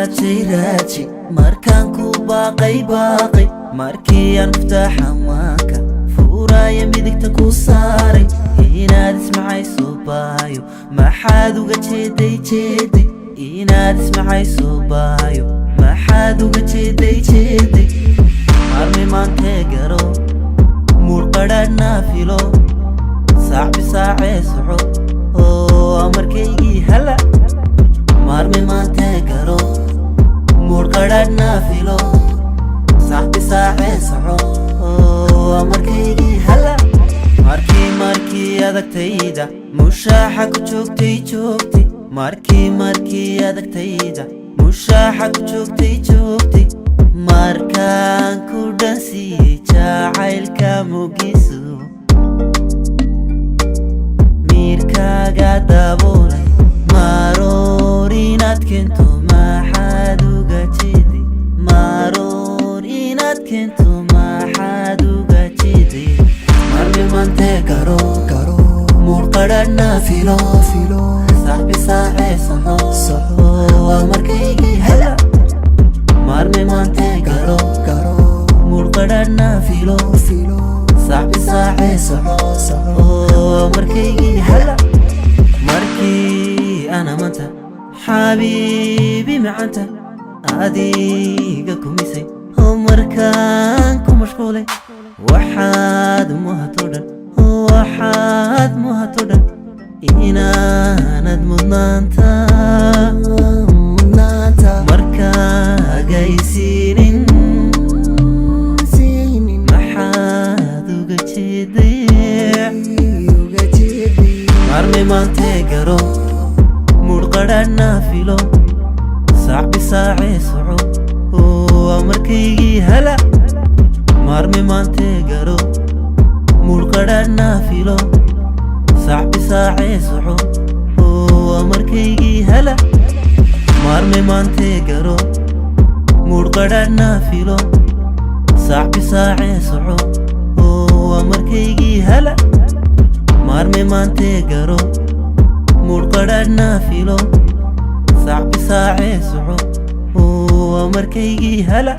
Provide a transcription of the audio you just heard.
raji markaan ku baaqay markii aan muftaxa maanka furaaya midigta ku saaray inaad ismacayso baayo maxaad uga jeeday inaad ismacayso baayo maxaad uga jeeday marmi maantee garo murqadhaadhna filo saaxbi saacee soco oo amarkaygii hala marmi maantee garo murqadhaadhna filo saaxbi saacee soco oo amarkaygii hala markii adagtayda mushaaxa ku joogtay markii adagtayda mushaaxa ku joogtay markaan ku dhansiiyey jacaylka mugiisu miirkaaga daboolay maroor inaad keento maxaad uga jeeday maroor inaad keento maxaad uga jeeday marmi maantee garo murqadhaadhna filo saaxbi saacee soco amarkaygii hala marmi maantee garo murqadhaadhna filo saaxbi saacee soco amarkaygii hala markii ana manta xabiibi macanta adiga kumisay oo markaan ku mashquulay waxaad muhato dhan inaanad mudnaanta markaagaysiinin maxaad uga jeeday marmi maantee garo murqadhaadhna filo saaxbi saacee soco oo amarkaygii hala marmi maantee garo murqadhaadhna filo saaxbi saacee soco oo amarkaygii hala marmi maantee garo murqadhaadhna filo saaxbi saacee soco oo amarkaygii hala marmi maantee garo murqadhaadhna filo saaxbi saacee soco oo amarkaygii hala